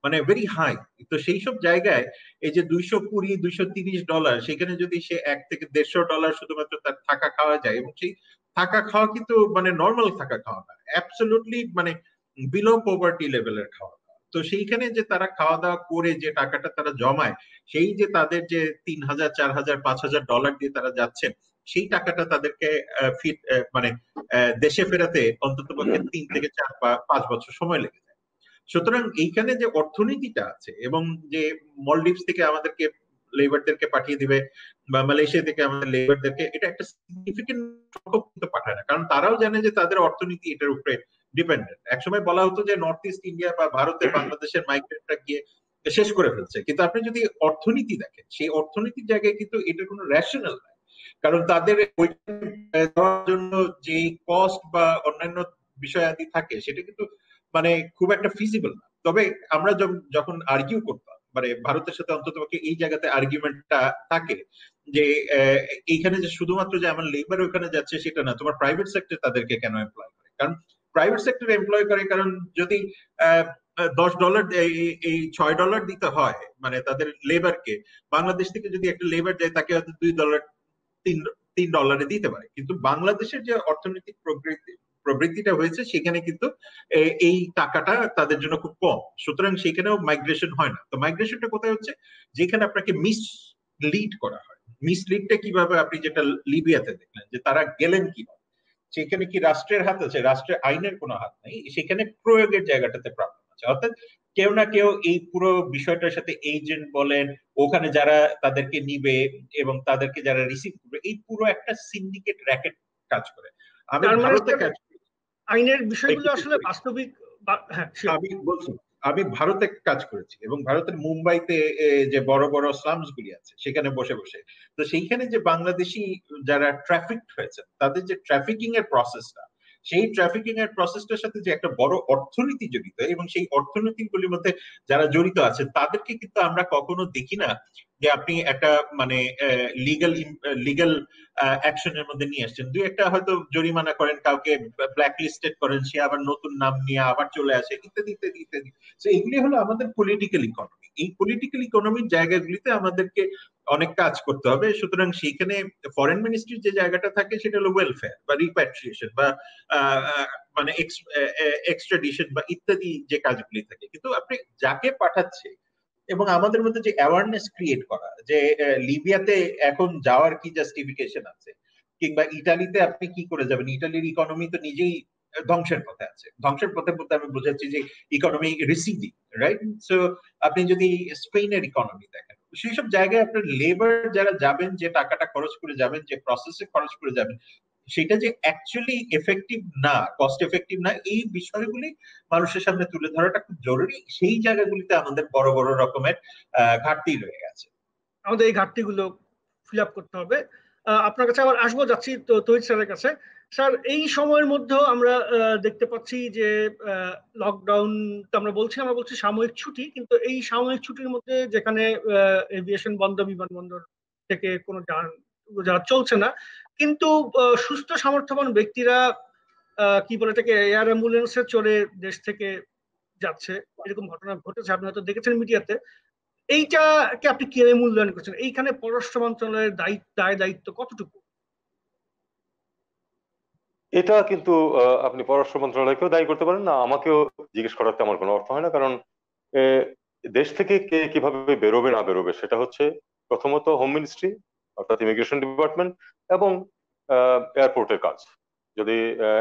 মানে ভেরি হাই। তো সেই সব জায়গায় এই যে $220-230, সেখানে যদি সে $1 থেকে $150 শুধুমাত্র তার থাকা খাওয়া যায়, এবং সেই থাকা খাওয়া কিন্তু মানে নর্মাল থাকা খাওয়া না, অ্যাবসলিউটলি মানে বিলো পভার্টি লেভেলের খাওয়া দাওয়া। তো সেইখানে যে তারা খাওয়া দাওয়া করে যে টাকাটা তারা জমায়, সেই যে তাদের যে $3000, $4000, $5000 দিয়ে তারা যাচ্ছেন, সেই টাকাটা তাদেরকে মানে দেশে ফেরাতে অন্তত পক্ষে 3 থেকে 4 বা 5 বছর সময় লেগে যায়। সুতরাং এইখানে যে অর্থনীতিটা আছে, এবং যে মলডিভস থেকে আমাদেরকে লেবারদেরকে পাঠিয়ে দিবে, বা মালয়েশিয়া থেকে আমাদের লেবারদেরকে, এটা একটা সিগনিফিকেন্ট সংখ্যক কিন্তু পাঠায় না, কারণ তারাও জানে যে তাদের অর্থনীতি এটার উপরে ডিপেন্ডেন্ট। একসময় বলা হতো যে নর্থ ইস্ট ইন্ডিয়া বা ভারতে বাংলাদেশের মাইগ্রেন্টরা গিয়ে শেষ করে ফেলছে, কিন্তু আপনি যদি অর্থনীতি দেখেন, সেই অর্থনীতির জায়গায় কিন্তু এটার কোনো রেশনাল নাই, কারণ তাদের দেওয়ার জন্য যে কস্ট বা অন্যান্য বিষয়াদি থাকে, সেটা কিন্তু মানে খুব একটা ফিজিবল না। তবে আমরা যখন আর্গিউ করতাম, মানে ভারতের সাথে অন্তত এই জায়গাতে আর্গুমেন্টটা থাকে যে এইখানে যে শুধুমাত্র যে আমার লেবার ওখানে যাচ্ছে সেটা না, তোমার প্রাইভেট সেক্টর তাদেরকে কেন এমপ্লয় করে? কারণ প্রাইভেট সেক্টর এমপ্লয় করে কারণ যদি $10 এই $6 দিতে হয় মানে তাদের লেবারকে, বাংলাদেশ থেকে যদি একটা লেবার যায় তাকে হয়তো $2 $3 দিতে পারে। কিন্তু বাংলাদেশের যে অর্থনৈতিক প্রবৃত্তিটা হয়েছে, সেখানে কিন্তু এই টাকাটা তাদের জন্য খুব কম, সুতরাং সেখানেও মাইগ্রেশন হয় না। তো মাইগ্রেশনটা কোথায় হচ্ছে? যেখানে আপনাকে মিসলিড করা হয়। মিসলিডটা কিভাবে? আপনি যেটা লিবিয়াতে দেখলেন যে তারা গেলেন কিভাবে, সেখানে কি রাষ্ট্রের হাত আছে? রাষ্ট্রের আইনের কোনো হাত নেই, সেখানে প্রয়োগের জায়গাটাতে প্রবলেম আছে। অর্থাৎ কেউ না কেউ এই পুরো বিষয়টার সাথে এজেন্ট বলেন, ওখানে যারা তাদেরকে নিবে এবং তাদেরকে যারা রিসিভ করবে, এই পুরো একটা সিন্ডিকেট র্যাকেট কাজ করে। আমি ভারতে কাজ করি, আইনের বিষয়গুলো আসলে বাস্তবিক। হ্যাঁ, আমি ভারতে কাজ করেছি, এবং ভারতের মুম্বাইতে যে বড় বড় স্লামস গুলি আছে সেখানে বসে বসে, তো সেইখানে যে বাংলাদেশি যারা ট্রাফিক হয়েছে, তাদের যে ট্রাফিকিং এর প্রসেসটা, সেই ট্রাফিকিং এর প্রসেসটার সাথে যে একটা বড় অর্থনীতি জড়িত, এবং সেই অর্থনীতিগুলির মধ্যে যারা জড়িত আছে তাদেরকে কিন্তু আমরা কখনো দেখি না যে আপনি একটা মানে লিগাল অ্যাকশনের মধ্যে নিয়ে আসছেন। দুই একটা হয়তো জরিমানা করেন, কাউকে ব্ল্যাক লিস্টেড করেন, সে আবার নতুন নাম নিয়ে আবার চলে আসে, ইত্যাদি ইত্যাদি ইত্যাদি। তো এগুলি হলো আমাদের পলিটিক্যাল ইকোনমি। এই পলিটিক্যাল ইকোনমির জায়গাগুলিতে আমাদেরকে অনেক কাজ করতে হবে। সুতরাং সেইখানে ফরেন মিনিস্ট্রির যে জায়গাটা থাকে সেটা হলো ওয়েলফেয়ার বা রিপ্যাট্রিয়েশন বা মানে এক্সট্রাডিশন বা ইত্যাদি যে কাজগুলি থাকে। কিন্তু আপনি যাকে পাঠাচ্ছে, এবং আমাদের মধ্যে যে অ্যাওয়ারনেস ক্রিয়েট করা যে লিবিয়াতে এখন যাওয়ার কি জাস্টিফিকেশন আছে, কিংবা ইটালিতে আপনি কি করে যাবেন, ইটালির ইকোনমি তো নিজেই ধ্বংসের পথে আছে। ধ্বংসের পথে বলতে আমি বোঝাচ্ছি যে ইকোনমি রিসিডিং, রাইট? সো আপনি যদি স্পেনের ইকোনমি দেখেন, সেই সব জায়গায় আপনার লেবার যারা যাবেন, যে টাকাটা খরচ করে যাবেন, যে প্রসেসে খরচ করে যাবেন, সেটা যে অ্যাকচুয়ালি এফেক্টিভ না, কস্ট এফেক্টিভ না, এই বিষয়গুলি মানুষের সামনে তুলে ধরাটা খুব জরুরি। সেই জায়গাগুলিতে আমাদের বড় বড় রকমের ঘাটতি রয়ে গেছে। আমাদের এই ঘাটতিগুলো ফিল আপ করতে হবে। আপনার কাছে আবার আসবো, যাচ্ছি তো তহিদ স্যারের কাছে। স্যার, এই সময়ের মধ্যেও আমরা দেখতে পাচ্ছি যে লকডাউন আমরা বলছি সাময়িক ছুটি, কিন্তু এই সাময়িক ছুটির মধ্যে যেখানে এভিয়েশন বন্ধ, বিমানবন্দর থেকে কোনো যান চলছে না, কিন্তু সুস্থ সামর্থ্যবান ব্যক্তিরা কি বলে এটাকে এয়ার অ্যাম্বুলেন্সে চড়ে দেশ থেকে যাচ্ছে, এরকম ঘটনা ঘটেছে, আপনি হয়তো দেখেছেন মিডিয়াতে। এইটাকে আপনি কিভাবে মূল্যায়ন করছেন? এইখানে পররাষ্ট্র মন্ত্রণালয়ের দায় দায়িত্ব কতটুকু? এটা কিন্তু আপনি পররাষ্ট্র মন্ত্রণালয়কেও দায়ী করতে পারেন না, আমাকেও জিজ্ঞেস করাতে আমার কোনো অর্থ হয় না। কারণ আহ, দেশ থেকে কে কিভাবে বেরোবে না বেরোবে সেটা হচ্ছে প্রথমত হোম মিনিস্ট্রি, অর্থাৎ ইমিগ্রেশন ডিপার্টমেন্ট, এবং এয়ারপোর্টের কাজ। যদি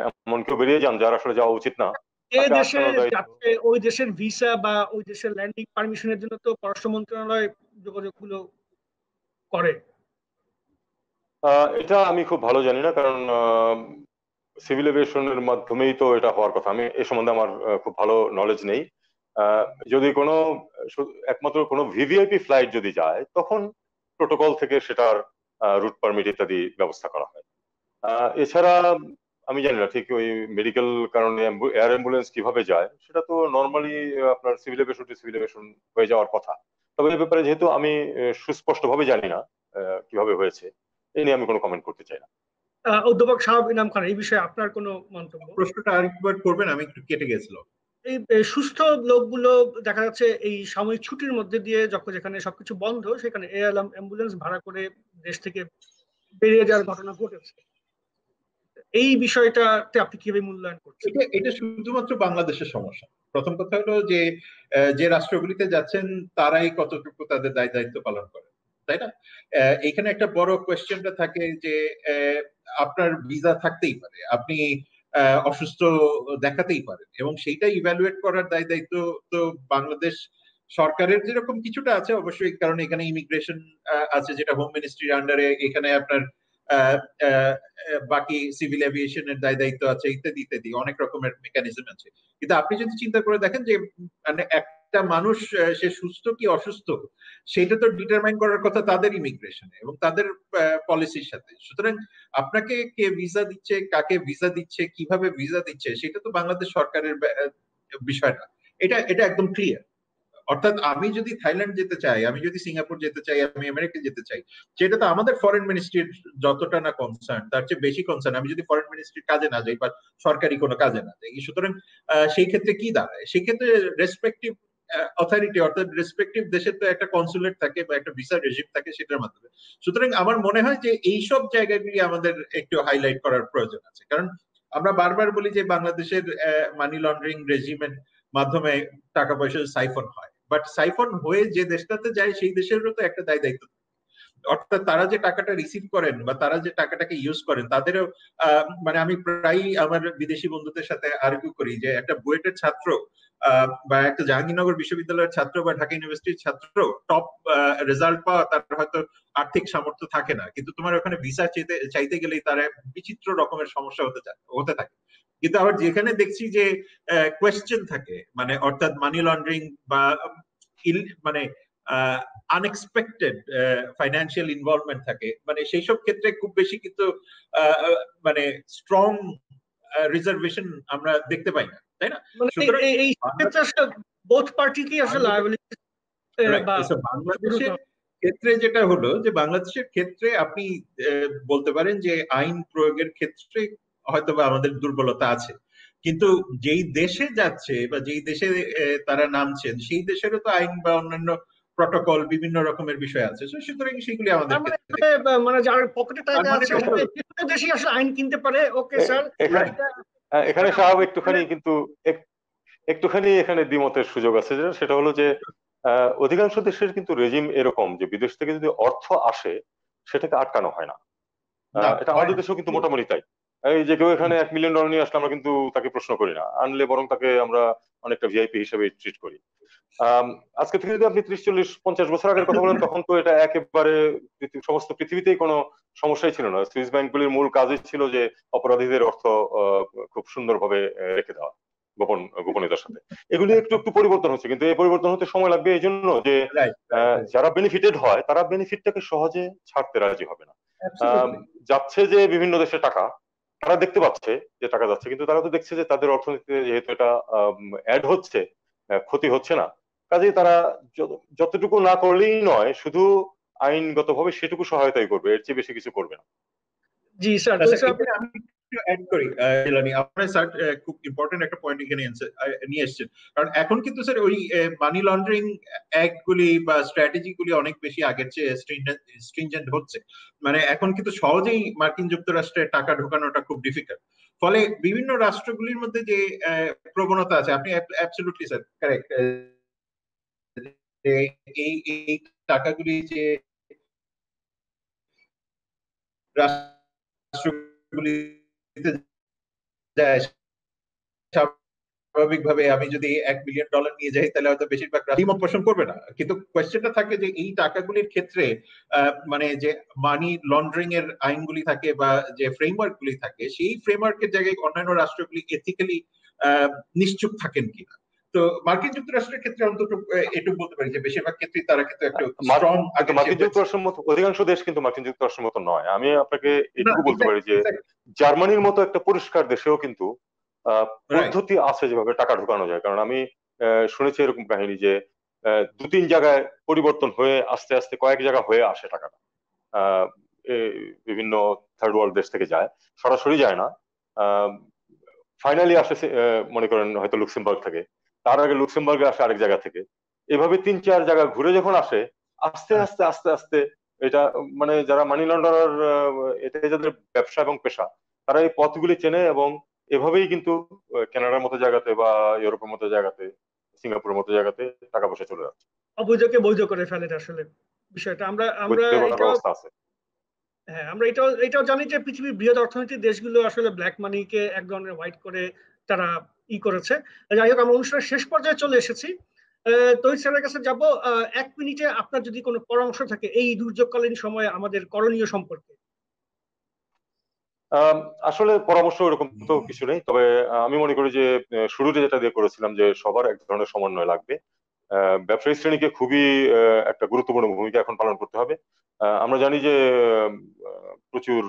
এমন কেউ বেরিয়ে যান যার আসলে যাওয়া উচিত না, যে তাকে দেশে আটকানোর দায়িত্ব। যাচ্ছে ওই দেশের ভিসা বা ওই দেশের ল্যান্ডিং পারমিশনের জন্য তো পররাষ্ট্র মন্ত্রণালয় যোগাযোগগুলো করে। এটা আমি খুব ভালো জানি না, কারণ সিভিল এভিয়েশনের মাধ্যমেই তো এটা হওয়ার কথা। আমি এ সম্বন্ধে আমার খুব ভালো নলেজ নেই। আহ, যদি কোনো একমাত্র কোনো ভিভিআইপি ফ্লাইট যদি যায়, তখন প্রোটোকল থেকে সেটার রুট পারমিট ইত্যাদি ব্যবস্থা করা হয়। এছাড়া আমি জানি না ঠিক ওই মেডিকেল কারণে এয়ার অ্যাম্বুলেন্স কিভাবে যায়, সেটা তো নর্মালি আপনার সিভিল এভিয়েশন হয়ে যাওয়ার কথা। তবে এই ব্যাপারে যেহেতু আমি সুস্পষ্টভাবে জানি না কিভাবে হয়েছে, এই নিয়ে আমি কোনো কমেন্ট করতে চাই না। অধ্যাপক শাহাব ইনাম খান, এই বিষয়ে আপনার কোনো মন্তব্য? প্রশ্নটা আরেকবার করবেন, আমি একটু কেটে গেছিল। এই সুস্থ লোকগুলো দেখা যাচ্ছে এই সাময়িক ছুটির মধ্যে দিয়ে যখন যেখানে সবকিছু বন্ধ, সেখানে এয়ার অ্যাম্বুলেন্স ভাড়া করে দেশ থেকে বেরিয়ে যাওয়ার ঘটনা ঘটেছে। এই বিষয়টাতে আপনি কিভাবে মূল্যায়ন করছেন? এটা এটা শুধুমাত্র বাংলাদেশের সমস্যা। প্রথম কথা হলো যে যে রাষ্ট্রগুলিতে যাচ্ছেন তারাই কতটুকু তাদের দায় দায়িত্ব পালন করে, তাই না? এখানে একটা বড় কোয়েশ্চেনটা থাকে যে আপনার ভিসা থাকতেই পারে, আপনি অসুস্থ দেখাতেই পারেন, এবং সেইটা ইভ্যালুয়েট করার দায় দায়িত্ব তো বাংলাদেশ সরকারের যেরকম কিছুটা আছে অবশ্যই, কারণ এখানে ইমিগ্রেশন আছে যেটা হোম মিনিস্ট্রির আন্ডারে, এখানে আপনার আহ, আহ, বাকি সিভিল এভিয়েশনের দায় দায়িত্ব আছে, ইত্যাদি ইত্যাদি অনেক রকমের মেকানিজম আছে। কিন্তু আপনি যদি চিন্তা করে দেখেন যে মানে একটা মানুষ সে সুস্থ কি অসুস্থ, সেটা তো ডিটারমাইন করার কথা তাদের ইমিগ্রেশনে এবং তাদের পলিসির সাথে। সুতরাং আপনাকে কে ভিসা দিচ্ছে, কাকে ভিসা দিচ্ছে, কিভাবে ভিসা দিচ্ছে, সেটা তো বাংলাদেশ সরকারের বিষয় না। এটা এটা একদম ক্লিয়ার। অর্থাৎ আমি যদি থাইল্যান্ড যেতে চাই, আমি যদি সিঙ্গাপুর যেতে চাই, আমি আমেরিকা যেতে চাই, সেটা তো আমাদের ফরেন মিনিস্ট্রির যতটা না কনসার্ন, তার চেয়ে বেশি কনসার্ন আমি যদি ফরেন মিনিস্ট্রির কাজে না যাই বা সরকারি কোনো কাজে না যাই। সুতরাং সেই ক্ষেত্রে কি দাঁড়ায়? সেই ক্ষেত্রে রেসপেক্টিভ অথরিটি, অর্থাৎ রেসপেক্টিভ দেশের তো একটা কনসুলেট থাকে বা একটা ভিসা রেজিম থাকে, সেটার মাধ্যমে। সুতরাং আমার মনে হয় যে এইসব জায়গাগুলি আমাদের একটু হাইলাইট করার প্রয়োজন আছে। কারণ আমরা বারবার বলি যে বাংলাদেশের মানি লন্ডারিং রেজিমের মাধ্যমে টাকা পয়সা সাইফন হয়, বাট সাইফন হয়ে যে দেশটাতে যায় সেই দেশেরও তো একটা দায় দায়িত্ব। অর্থাৎ তারা যে টাকাটা রিসিভ করেন বা তারা যে টাকাটাকে ইউজ করেন, তাদেরও মানে আমি প্রায়ই আমার বিদেশি বন্ধুদের সাথে আর্গু করি যে একটা বুয়েটের ছাত্র বা একটা জাহাঙ্গীরনগর বিশ্ববিদ্যালয়ের ছাত্র বা ঢাকা ইউনিভার্সিটির ছাত্র টপ রেজাল্ট পাওয়া তার হয়তো আর্থিক সামর্থ্য থাকে না, কিন্তু তোমার ওখানে ভিসা চাইতে গেলেই তার বিচিত্র রকমের সমস্যা হতে থাকে। কিন্তু আবার যেখানে দেখছি যে কোয়েশ্চেন থাকে, মানে অর্থাৎ মানি লন্ডারিং বা মানে আনএক্সপেক্টেড ফাইন্যান্সিয়াল ইনভলভমেন্ট থাকে, মানে সেই সব ক্ষেত্রে খুব বেশি কিন্তু মানে স্ট্রং রিজার্ভেশন আমরা দেখতে পাই না, তাই না? মানে সুতরাং এই ক্ষেত্রে আসলে বোথ পার্টিকেই আসলে লায়াবিলিটি বা বাংলাদেশের ক্ষেত্রে যেটা হলো যে বাংলাদেশের ক্ষেত্রে আপনি বলতে পারেন যে আইন প্রয়োগের ক্ষেত্রে হয়তো বা আমাদের দুর্বলতা আছে, কিন্তু যেই দেশে যাচ্ছে বা যেই দেশে তারা নামছেন সেই দেশেরও তো আইন বা অন্যান্য প্রটোকল বিভিন্ন রকমের বিষয় আছে। সুতরাং সেগুলি আমাদের মানে যার পকেটে টাকা আছে বিভিন্ন দেশই আসলে আইন কিনতে পারে। ওকে স্যার, এখানে সাহেব একটুখানি এখানে দ্বিমতের সুযোগ আছে, সেটা হলো যে অধিকাংশ দেশের কিন্তু রেজিম এরকম যে বিদেশ থেকে যদি অর্থ আসে সেটাকে আটকানো হয় না। এটা আমাদের দেশেও কিন্তু মোটামুটি তাই। এই যে কেউ এখানে $1 মিলিয়ন নিয়ে আসলে আমরা কিন্তু তাকে প্রশ্ন করি না, আনলে বরং তাকে আমরা অনেকটা ভিআইপি হিসেবে ট্রিট করি। আজকে থেকে যদি আপনি 30, 40, 50 বছর আগের কথা বলেন, তখন তো এটা একেবারে সমস্ত পৃথিবীতেই কোনো সমস্যাই ছিল না। সুইস ব্যাংকগুলির মূল কাজই ছিল যে অপরাধীদের অর্থ খুব সুন্দরভাবে রেখে দেওয়া গোপনীয়তার সাথে। এগুলি একটু একটু পরিবর্তন হচ্ছে, কিন্তু এই পরিবর্তন হতে সময় লাগবে। এই জন্য যে যারা বেনিফিটেড হয় তারা বেনিফিটটাকে সহজে ছাড়তে রাজি হবে না। যাচ্ছে যে বিভিন্ন দেশে টাকা, তারা দেখতে পাচ্ছে যে টাকা যাচ্ছে, কিন্তু তারা তো দেখছে যে তাদের অর্থনীতিতে যেহেতু এটা অ্যাড হচ্ছে, ক্ষতি হচ্ছে না, কাজেই তারা যতটুকু না করলেই নয়, শুধু আইনগতভাবে সেটুকু সহায়তাই করবে, এর চেয়ে বেশি কিছু করবে না। জি স্যার, আমি একটু অ্যাড করি জিলানি, আপনারা স্যার খুব ইম্পর্টেন্ট একটা পয়েন্ট এখানে নিয়ে এসেছেন। কারণ এখন কিন্তু স্যার ওই মানি লন্ডারিং অ্যাক্ট গুলি বা স্ট্র্যাটেজি গুলি অনেক বেশি আগের চেয়ে স্ট্রিনজেন্ট হচ্ছে। মানে এখন কিন্তু সহজেই মার্কিন যুক্তরাষ্ট্রে টাকা ঢোকানোটা খুব ডিফিকাল্ট। ফলে বিভিন্ন রাষ্ট্রগুলির মধ্যে যে প্রবণতা আছে, আপনি অ্যাবসলিউটলি স্যার কারেক্ট, এই টাকাগুলি যে রাষ্ট্রগুলিতে যায়, স্বাভাবিকভাবে আমি যদি $1 বিলিয়ন নিয়ে যাই, তাহলে হয়তো বেশিরভাগ দ্বিমত পোষণ করবে না। কিন্তু কোয়েশ্চেনটা থাকে যে এই টাকাগুলির ক্ষেত্রে মানে যে মানি লন্ডারিং এর আইনগুলি থাকে বা যে ফ্রেমওয়ার্ক গুলি থাকে, সেই ফ্রেমওয়ার্কের জায়গায় অন্যান্য রাষ্ট্রগুলি এথিক্যালি নিশ্চুপ থাকেন কিনা। তো মার্কিন যুক্তরাষ্ট্রের ক্ষেত্রে অন্তত এটুকু বলতে পারি যে বেশিরভাগ ক্ষেত্রেই তারা কিন্তু একটা স্ট্রং, মার্কিন যুক্তরাষ্ট্রের মতো অধিকাংশ দেশ কিন্তু মার্কিন যুক্তরাষ্ট্রের মতো নয়। আমি আপনাকে এটুকু বলতে পারি যে জার্মানির মতো একটা পরিষ্কার দেশেও কিন্তু পদ্ধতি আছে যেভাবে টাকা ঢুকানো যায়। কারণ আমি শুনেছি এরকম কাহিনী যে 2-3 জায়গায় পরিবর্তন হয়ে আস্তে আস্তে কয়েক জায়গা হয়ে আসে টাকাটা, বিভিন্ন থার্ড ওয়ার্ল্ড দেশ থেকে যায়, সরাসরি যায় না, ফাইনালি আসে মনে করেন হয়তো লুক্সেমবার্গ থেকে, তার আগে লুক্সেমবার্গে আসে আরেক জায়গা থেকে, এভাবে 3-4 জায়গা ঘুরে যখন আসে, আস্তে আস্তে আস্তে আস্তে এটা মানে যারা মানি লন্ডারার, এটা যাদের ব্যবসা এবং পেশা, তারা এই পথগুলি চেনে এবং এভাবেই কিন্তু কানাডার মতো জায়গাতে বা ইউরোপের মতো জায়গাতে, সিঙ্গাপুরের মতো জায়গাতে টাকা পয়সা চলে যাচ্ছে। অবৈধকে বৈধ করে ফেলে আসলে বিষয়টা। আমরা এটাও জানি যে পৃথিবীর বৃহৎ অর্থনৈতিক দেশগুলো আসলে ব্ল্যাক মানিকে এক ধরনের হোয়াইট করে তারা করেছে। যাই হোক, আমরা অনুষ্ঠানের শেষ পর্যায়ে চলে এসেছি। তহিদ স্যারের কাছে যাব। 1 মিনিটে আপনার যদি কোনো পরামর্শ থাকে এই দুর্যোগকালীন সময়ে আমাদের করণীয় সম্পর্কে। আসলে পরামর্শ এরকম তো কিছু নেই, তবে আমি মনে করি যে শুরুতে যেটা দিয়ে করেছিলাম যে সবার এক ধরনের সমন্বয় লাগবে। ব্যবসায়ী শ্রেণীকে খুবই একটা গুরুত্বপূর্ণ ভূমিকা এখন পালন করতে হবে। আমরা জানি যে প্রচুর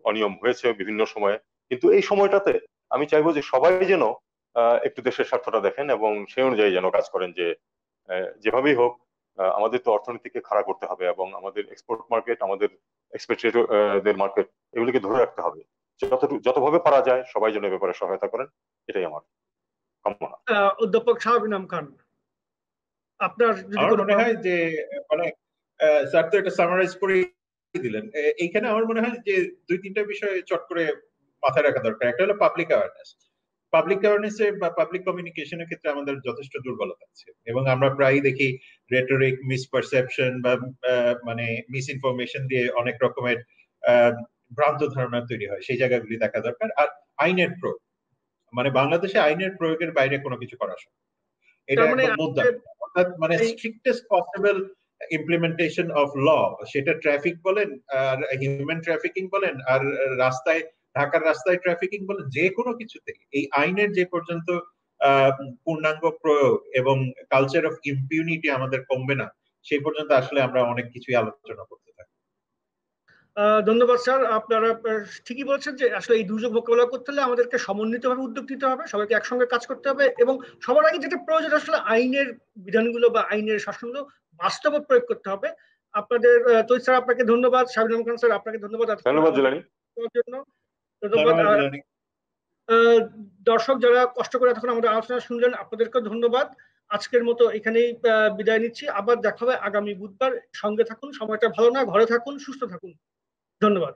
অনিয়ম হয়েছে বিভিন্ন সময়ে, কিন্তু এই সময়টাতে আমি চাইবো যে সবাই যেন একটু দেশের স্বার্থটা দেখেন এবং সেই অনুযায়ী যেন কাজ করেন, যে যেভাবেই হোক আমাদের তো অর্থনীতিকে খাড়া করতে হবে এবং আমাদের এক্সপোর্ট মার্কেট, আমাদের এক্সপেক্টেডদের মার্কেট, এগুলিকে ধরে রাখতে হবে। যতভাবে পারা যায় সবাই যেন ব্যাপারে সহায়তা করেন, এটাই আমার কামনা। অধ্যাপক শাহাবুল ইসলাম খান, আপনার আমার মনে হয় যে মানে স্যার তো এটা সামারাইজ করে দিলেন। এইখানে আমার মনে হয় যে 2-3টা বিষয় চট করে মাথায় রাখা দরকার। একটা হলো পাবলিক অ্যাওয়ারনেস। পাবলিক অ্যাওয়ারনেসে বা পাবলিক কমিউনিকেশনের ক্ষেত্রে আমাদের যথেষ্ট দুর্বলতা আছে, এবং আমরা প্রায়ই দেখি রেটরিক, মিসপারসেপশন বা মানে মিস ইনফরমেশন দিয়ে অনেক রকমের ভ্রান্ত ধারণা তৈরি হয়। সেই জায়গাগুলি দেখা দরকার। আর আইনের প্রয়োগ, মানে বাংলাদেশে আইনের প্রয়োগের বাইরে কোনো কিছু করা সম্ভব, এটা একদম মুদ্রা। অর্থাৎ মানে স্ট্রিক্টেস্ট পসিবল ইমপ্লিমেন্টেশন অফ ল, সেটা ট্রাফিক বলেন আর হিউম্যান ট্রাফিকিং বলেন আর রাস্তায়, ঢাকার রাস্তায় ট্রাফিকিং বলেন, যে কোনো কিছুতে এই আইনের যে পর্যন্ত পূর্ণাঙ্গ প্রয়োগ এবং কালচার অফ ইম্পিউনিটি আমাদের কমবে না, সেই পর্যন্ত আসলে আমরা অনেক কিছুই আলোচনা করতে থাকি। ধন্যবাদ স্যার। আপনারা ঠিকই বলছেন যে আসলে এই দুর্যোগ মোকাবেলা করতে হলে আমাদেরকে সমন্বিতভাবে উদ্যোগ নিতে হবে, সবাইকে একসঙ্গে কাজ করতে হবে, এবং সবার আগে যেটা প্রয়োজন আসলে আইনের বিধানগুলো বা আইনের শাসনগুলো বাস্তবে প্রয়োগ করতে হবে। আপনাদের তহিদ স্যার আপনাকে ধন্যবাদ, শাহাবুল ইসলাম খান স্যার আপনাকে ধন্যবাদ জিলানী। ধন্যবাদ দর্শক যারা কষ্ট করে এতক্ষণ আমাদের আলোচনা শুনলেন, আপনাদেরকে ধন্যবাদ। আজকের মতো এখানেই বিদায় নিচ্ছি। আবার দেখা হবে আগামী বুধবার। সঙ্গে থাকুন, সময়টা ভালো না, ঘরে থাকুন, সুস্থ থাকুন। ধন্যবাদ।